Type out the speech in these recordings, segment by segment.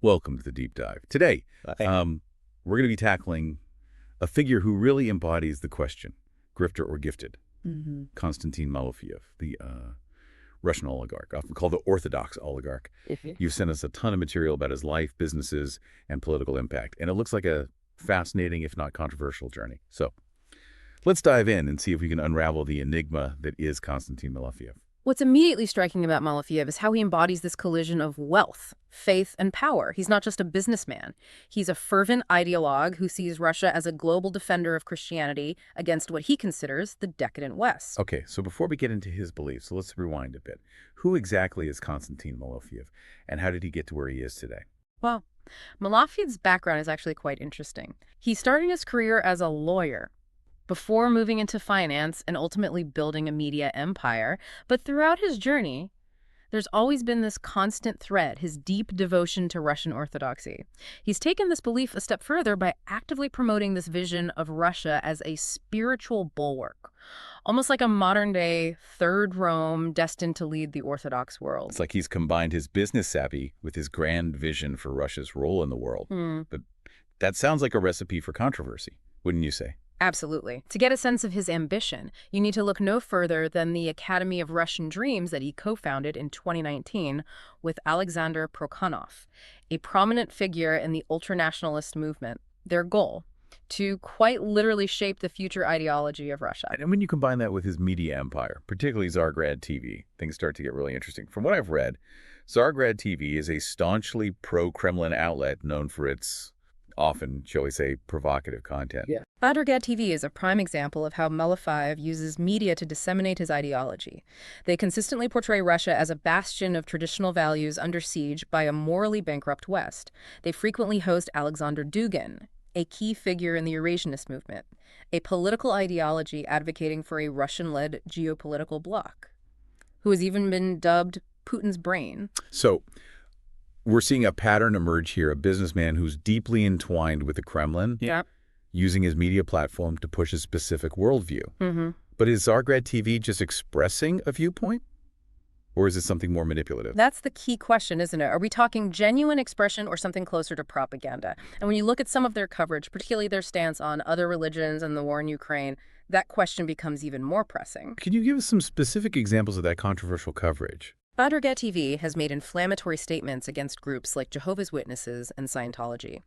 Welcome to the Deep Dive. Today, we're going to be tackling a figure who really embodies the question, grifter or gifted, Konstantin Malofeev, the Russian oligarch, often called the Orthodox oligarch. You've sent us a ton of material about his life, businesses, and political impact, and it looks like a fascinating, if not controversial, journey. So let's dive in and see if we can unravel the enigma that is Konstantin Malofeev. What's immediately striking about Malofeev is how he embodies this collision of wealth, faith, and power. He's not just a businessman. He's a fervent ideologue who sees Russia as a global defender of Christianity against what he considers the decadent West. Okay, so before we get into his beliefs, let's rewind a bit. Who exactly is Konstantin Malofeev, and how did he get to where he is today? Well, Malofeev's background is actually quite interesting. He started his career as a lawyer before moving into finance and ultimately building a media empire. But throughout his journey, there's always been this constant thread, his deep devotion to Russian orthodoxy. He's taken this belief a step further by actively promoting this vision of Russia as a spiritual bulwark, almost like a modern-day Third Rome destined to lead the Orthodox world. It's like he's combined his business savvy with his grand vision for Russia's role in the world. But that sounds like a recipe for controversy, wouldn't you say? Absolutely. To get a sense of his ambition, you need to look no further than the Academy of Russian Dreams that he co-founded in 2019 with Alexander Prokhanov, a prominent figure in the ultranationalist movement. Their goal, to quite literally shape the future ideology of Russia. And when you combine that with his media empire, particularly Tsargrad TV, things start to get really interesting. From what I've read, Tsargrad TV is a staunchly pro-Kremlin outlet known for its often, shall we say, provocative content. Tsargrad TV is a prime example of how Malofeev uses media to disseminate his ideology. They consistently portray Russia as a bastion of traditional values under siege by a morally bankrupt West. They frequently host Alexander Dugin, a key figure in the Eurasianist movement, a political ideology advocating for a Russian-led geopolitical bloc, who has even been dubbed Putin's brain. So we're seeing a pattern emerge here, a businessman who's deeply entwined with the Kremlin, using his media platform to push a specific worldview. But is Tsargrad TV just expressing a viewpoint? Or is it something more manipulative? That's the key question, isn't it? Are we talking genuine expression or something closer to propaganda? And when you look at some of their coverage, particularly their stance on other religions and the war in Ukraine, that question becomes even more pressing. Can you give us some specific examples of that controversial coverage? Tsargrad TV has made inflammatory statements against groups like Jehovah's Witnesses and Scientology.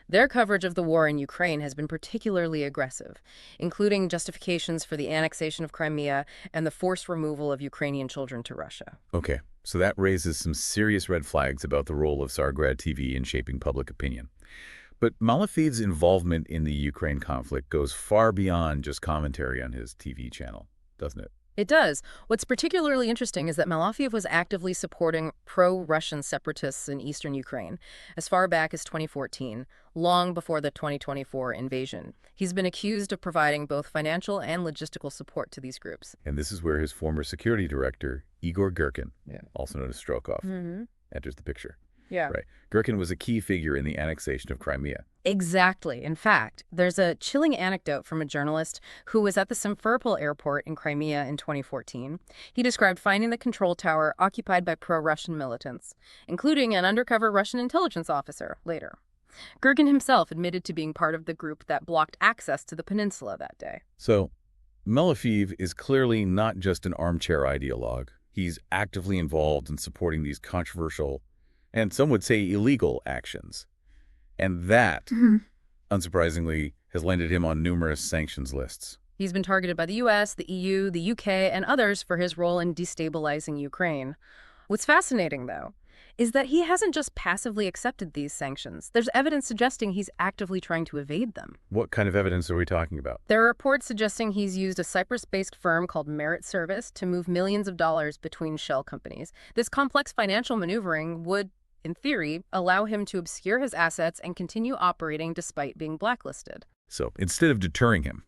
Their coverage of the war in Ukraine has been particularly aggressive, including justifications for the annexation of Crimea and the forced removal of Ukrainian children to Russia. Okay, so that raises some serious red flags about the role of Tsargrad TV in shaping public opinion. But Malofeev's involvement in the Ukraine conflict goes far beyond just commentary on his TV channel, doesn't it? It does. What's particularly interesting is that Malofeev was actively supporting pro-Russian separatists in eastern Ukraine as far back as 2014, long before the 2024 invasion. He's been accused of providing both financial and logistical support to these groups. And this is where his former security director, Igor Girkin, also known as Strokhov, enters the picture. Right. Girkin was a key figure in the annexation of Crimea. Exactly. In fact, there's a chilling anecdote from a journalist who was at the Simferopol airport in Crimea in 2014. He described finding the control tower occupied by pro-Russian militants, including an undercover Russian intelligence officer later. Girkin himself admitted to being part of the group that blocked access to the peninsula that day. So, Malofeev is clearly not just an armchair ideologue. He's actively involved in supporting these controversial and some would say illegal actions. And that, unsurprisingly, has landed him on numerous sanctions lists. He's been targeted by the U.S., the EU, the UK, and others for his role in destabilizing Ukraine. What's fascinating, though, is that he hasn't just passively accepted these sanctions. There's evidence suggesting he's actively trying to evade them. What kind of evidence are we talking about? There are reports suggesting he's used a Cyprus-based firm called Merit Service to move millions of dollars between shell companies. This complex financial maneuvering would, in theory, allow him to obscure his assets and continue operating despite being blacklisted. So, instead of deterring him,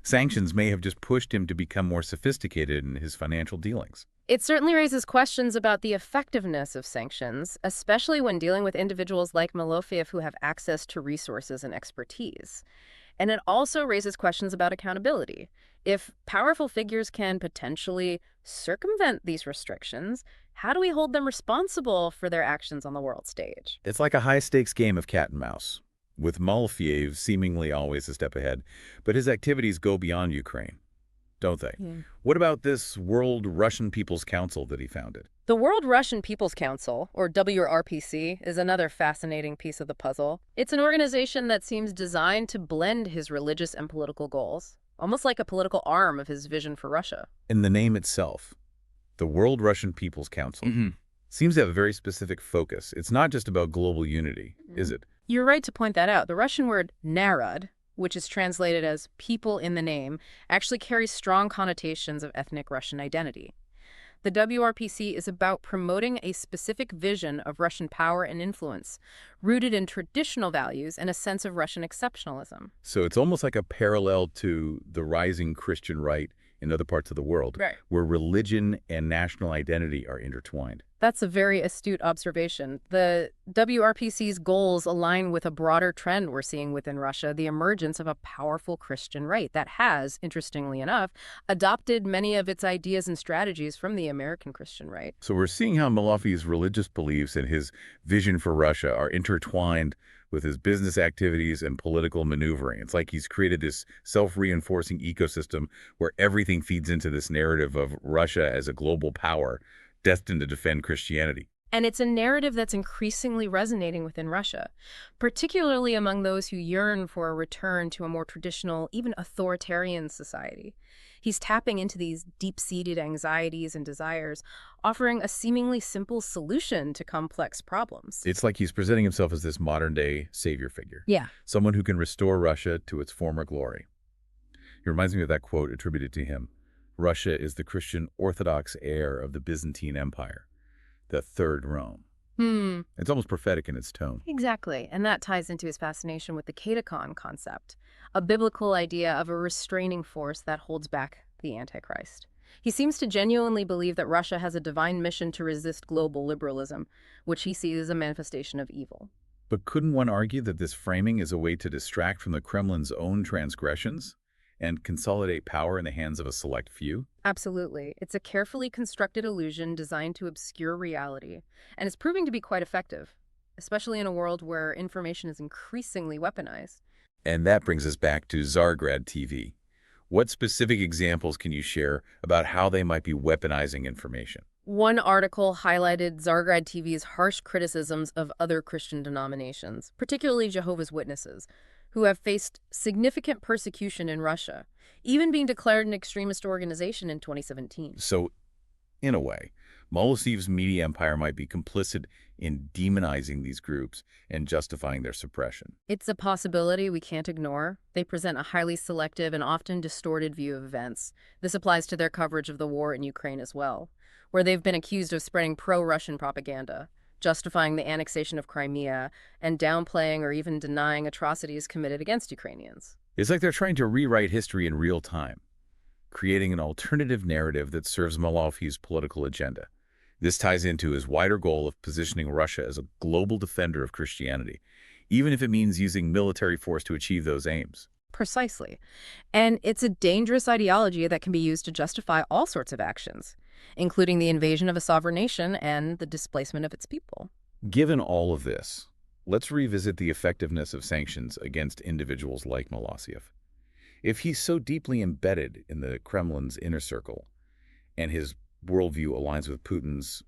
sanctions may have just pushed him to become more sophisticated in his financial dealings. It certainly raises questions about the effectiveness of sanctions, especially when dealing with individuals like Malofeev who have access to resources and expertise. And it also raises questions about accountability. If powerful figures can potentially circumvent these restrictions, how do we hold them responsible for their actions on the world stage? It's like a high-stakes game of cat and mouse, with Malofeev seemingly always a step ahead, but his activities go beyond Ukraine, don't they? Yeah. What about this World Russian People's Council that he founded? The World Russian People's Council, or WRPC, is another fascinating piece of the puzzle. It's an organization that seems designed to blend his religious and political goals, almost like a political arm of his vision for Russia. In the name itself, the World Russian People's Council seems to have a very specific focus. It's not just about global unity, is it? You're right to point that out. The Russian word narod, which is translated as people in the name, actually carries strong connotations of ethnic Russian identity. The WRPC is about promoting a specific vision of Russian power and influence, rooted in traditional values and a sense of Russian exceptionalism. So it's almost like a parallel to the rising Christian right in other parts of the world, where religion and national identity are intertwined. That's a very astute observation. The WRPC's goals align with a broader trend we're seeing within Russia, the emergence of a powerful Christian right that has, interestingly enough, adopted many of its ideas and strategies from the American Christian right. So we're seeing how Malofeev's religious beliefs and his vision for Russia are intertwined with his business activities and political maneuvering. It's like he's created this self-reinforcing ecosystem where everything feeds into this narrative of Russia as a global power destined to defend Christianity. And it's a narrative that's increasingly resonating within Russia, particularly among those who yearn for a return to a more traditional, even authoritarian society. He's tapping into these deep-seated anxieties and desires, offering a seemingly simple solution to complex problems. It's like he's presenting himself as this modern-day savior figure. Yeah. Someone who can restore Russia to its former glory. It reminds me of that quote attributed to him. Russia is the Christian Orthodox heir of the Byzantine Empire, the Third Rome. It's almost prophetic in its tone. Exactly, and that ties into his fascination with the katechon concept, a biblical idea of a restraining force that holds back the Antichrist. He seems to genuinely believe that Russia has a divine mission to resist global liberalism, which he sees as a manifestation of evil. But couldn't one argue that this framing is a way to distract from the Kremlin's own transgressions and consolidate power in the hands of a select few? Absolutely. It's a carefully constructed illusion designed to obscure reality, and it's proving to be quite effective, especially in a world where information is increasingly weaponized. And that brings us back to Tsargrad TV. What specific examples can you share about how they might be weaponizing information? One article highlighted Tsargrad TV's harsh criticisms of other Christian denominations, particularly Jehovah's Witnesses, who have faced significant persecution in Russia, even being declared an extremist organization in 2017. So, in a way, Malofeev's media empire might be complicit in demonizing these groups and justifying their suppression. It's a possibility we can't ignore. They present a highly selective and often distorted view of events. This applies to their coverage of the war in Ukraine as well, where they've been accused of spreading pro-Russian propaganda, justifying the annexation of Crimea, and downplaying or even denying atrocities committed against Ukrainians. It's like they're trying to rewrite history in real time, creating an alternative narrative that serves Malofeev's political agenda. This ties into his wider goal of positioning Russia as a global defender of Christianity, even if it means using military force to achieve those aims. Precisely. And it's a dangerous ideology that can be used to justify all sorts of actions, including the invasion of a sovereign nation and the displacement of its people. Given all of this, let's revisit the effectiveness of sanctions against individuals like Malofeev. If he's so deeply embedded in the Kremlin's inner circle and his worldview aligns with Putin's,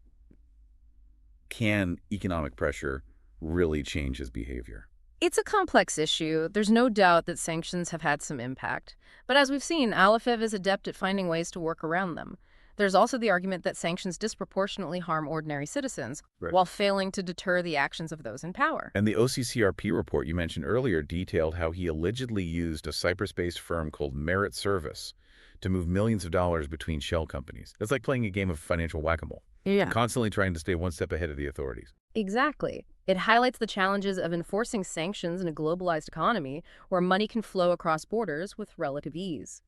can economic pressure really change his behavior? It's a complex issue. There's no doubt that sanctions have had some impact. But as we've seen, Malofeev is adept at finding ways to work around them. There's also the argument that sanctions disproportionately harm ordinary citizens while failing to deter the actions of those in power. And the OCCRP report you mentioned earlier detailed how he allegedly used a Cyprus-based firm called Merit Service to move millions of dollars between shell companies. It's like playing a game of financial whack-a-mole, constantly trying to stay one step ahead of the authorities. Exactly. It highlights the challenges of enforcing sanctions in a globalized economy where money can flow across borders with relative ease.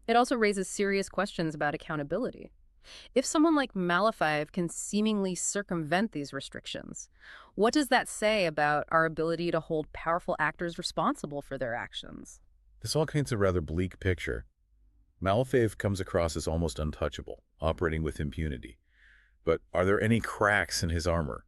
It also raises serious questions about accountability. If someone like Malofeev can seemingly circumvent these restrictions, what does that say about our ability to hold powerful actors responsible for their actions? This all paints a rather bleak picture. Malofeev comes across as almost untouchable, operating with impunity. But are there any cracks in his armor?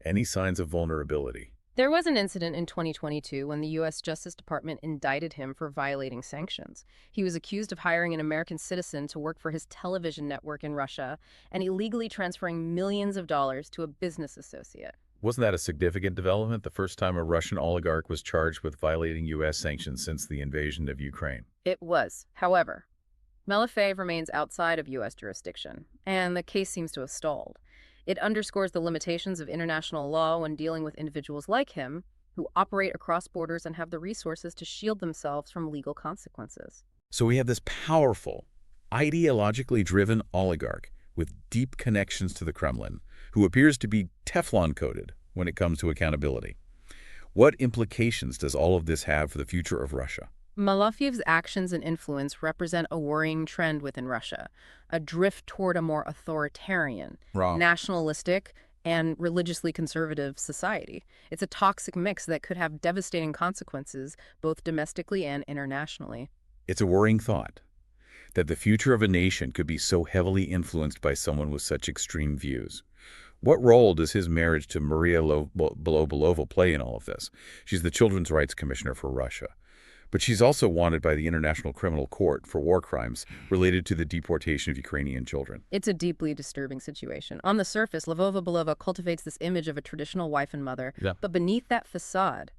Any signs of vulnerability? There was an incident in 2022 when the U.S. Justice Department indicted him for violating sanctions. He was accused of hiring an American citizen to work for his television network in Russia and illegally transferring millions of dollars to a business associate. Wasn't that a significant development, the first time a Russian oligarch was charged with violating U.S. sanctions since the invasion of Ukraine? It was. However, Malofeev remains outside of U.S. jurisdiction, and the case seems to have stalled. It underscores the limitations of international law when dealing with individuals like him, who operate across borders and have the resources to shield themselves from legal consequences. So we have this powerful, ideologically driven oligarch with deep connections to the Kremlin, who appears to be Teflon-coated when it comes to accountability. What implications does all of this have for the future of Russia? Malofeev's actions and influence represent a worrying trend within Russia, a drift toward a more authoritarian, nationalistic, and religiously conservative society. It's a toxic mix that could have devastating consequences both domestically and internationally. It's a worrying thought that the future of a nation could be so heavily influenced by someone with such extreme views. What role does his marriage to Maria Belova play in all of this? She's the Children's Rights Commissioner for Russia. But she's also wanted by the International Criminal Court for war crimes related to the deportation of Ukrainian children. It's a deeply disturbing situation. On the surface, Belova cultivates this image of a traditional wife and mother, but beneath that facade,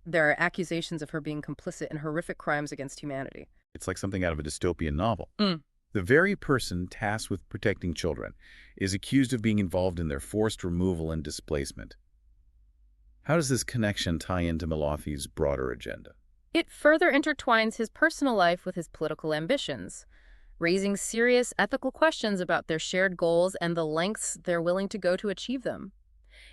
there are accusations of her being complicit in horrific crimes against humanity. It's like something out of a dystopian novel. The very person tasked with protecting children is accused of being involved in their forced removal and displacement. How does this connection tie into Malofeev's broader agenda? It further intertwines his personal life with his political ambitions, raising serious ethical questions about their shared goals and the lengths they're willing to go to achieve them.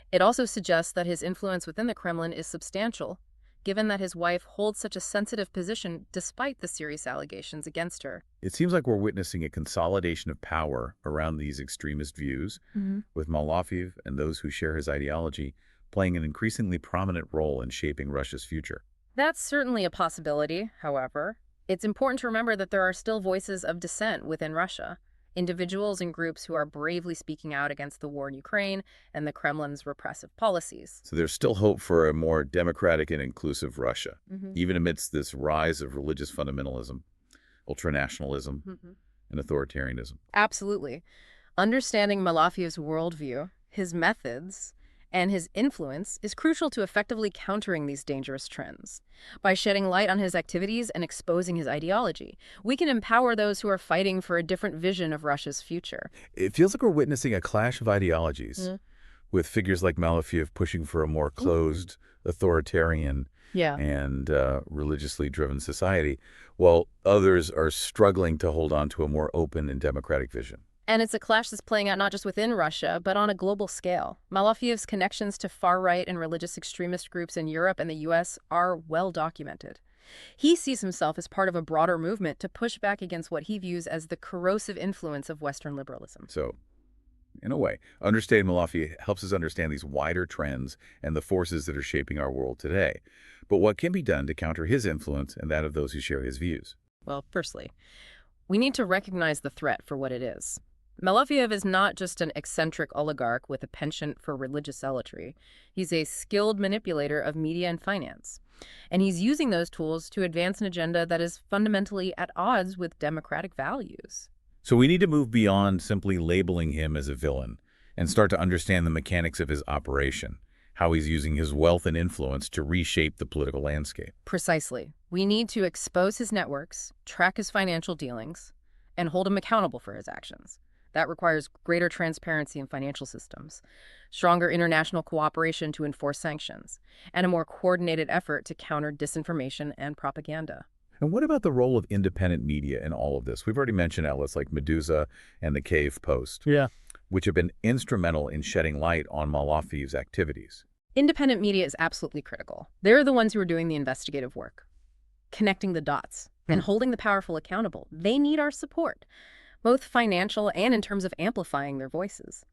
It also suggests that his influence within the Kremlin is substantial, given that his wife holds such a sensitive position despite the serious allegations against her. It seems like we're witnessing a consolidation of power around these extremist views, with Malofeev and those who share his ideology playing an increasingly prominent role in shaping Russia's future. That's certainly a possibility, however. It's important to remember that there are still voices of dissent within Russia, individuals and groups who are bravely speaking out against the war in Ukraine and the Kremlin's repressive policies. So there's still hope for a more democratic and inclusive Russia, even amidst this rise of religious fundamentalism, ultranationalism, and authoritarianism. Absolutely. Understanding Malofeev's worldview, his methods, and his influence is crucial to effectively countering these dangerous trends. By shedding light on his activities and exposing his ideology, we can empower those who are fighting for a different vision of Russia's future. It feels like we're witnessing a clash of ideologies, with figures like Malofeev pushing for a more closed, authoritarian, and religiously driven society, while others are struggling to hold on to a more open and democratic vision. And it's a clash that's playing out not just within Russia, but on a global scale. Malofeev's connections to far-right and religious extremist groups in Europe and the U.S. are well documented. He sees himself as part of a broader movement to push back against what he views as the corrosive influence of Western liberalism. So, in a way, understanding Malofeev helps us understand these wider trends and the forces that are shaping our world today. But what can be done to counter his influence and that of those who share his views? Well, firstly, we need to recognize the threat for what it is. Malofeev is not just an eccentric oligarch with a penchant for religious zealotry. He's a skilled manipulator of media and finance. And he's using those tools to advance an agenda that is fundamentally at odds with democratic values. So we need to move beyond simply labeling him as a villain and start to understand the mechanics of his operation, how he's using his wealth and influence to reshape the political landscape. Precisely. We need to expose his networks, track his financial dealings, and hold him accountable for his actions. That requires greater transparency in financial systems, stronger international cooperation to enforce sanctions, and a more coordinated effort to counter disinformation and propaganda. And what about the role of independent media in all of this? We've already mentioned outlets like Medusa and the Cave Post, which have been instrumental in shedding light on Malofeev's activities. Independent media is absolutely critical. They're the ones who are doing the investigative work, connecting the dots, and holding the powerful accountable. They need our support, both financial and in terms of amplifying their voices.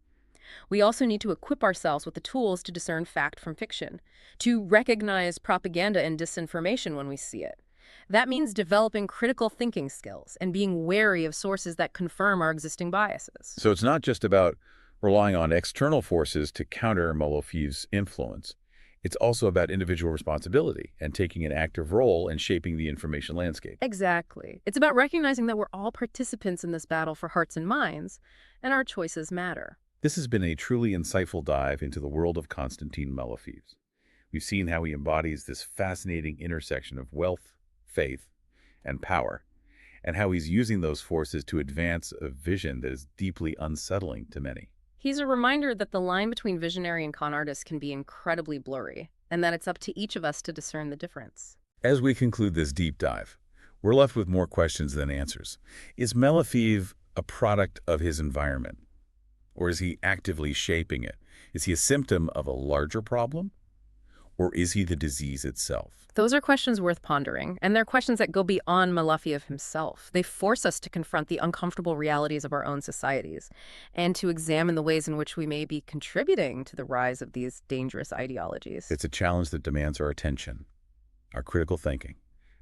We also need to equip ourselves with the tools to discern fact from fiction, to recognize propaganda and disinformation when we see it. That means developing critical thinking skills and being wary of sources that confirm our existing biases. So it's not just about relying on external forces to counter Malofeev's influence. It's also about individual responsibility and taking an active role in shaping the information landscape. Exactly. It's about recognizing that we're all participants in this battle for hearts and minds, and our choices matter. This has been a truly insightful dive into the world of Konstantin Malofeev. We've seen how he embodies this fascinating intersection of wealth, faith, and power, and how he's using those forces to advance a vision that is deeply unsettling to many. He's a reminder that the line between visionary and con artist can be incredibly blurry, and that it's up to each of us to discern the difference. As we conclude this deep dive, we're left with more questions than answers. Is Malofeev a product of his environment? Or is he actively shaping it? Is he a symptom of a larger problem? Or is he the disease itself? Those are questions worth pondering, and they're questions that go beyond Malofeev himself. They force us to confront the uncomfortable realities of our own societies and to examine the ways in which we may be contributing to the rise of these dangerous ideologies. It's a challenge that demands our attention, our critical thinking,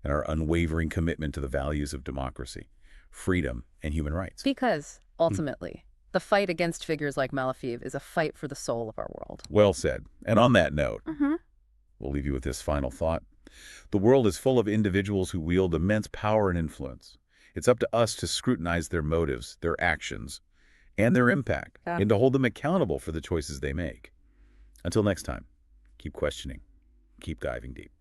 and our unwavering commitment to the values of democracy, freedom, and human rights. Because, ultimately, the fight against figures like Malofeev is a fight for the soul of our world. Well said. And on that note, we'll leave you with this final thought. The world is full of individuals who wield immense power and influence. It's up to us to scrutinize their motives, their actions, and their impact, and to hold them accountable for the choices they make. Until next time, keep questioning, keep diving deep.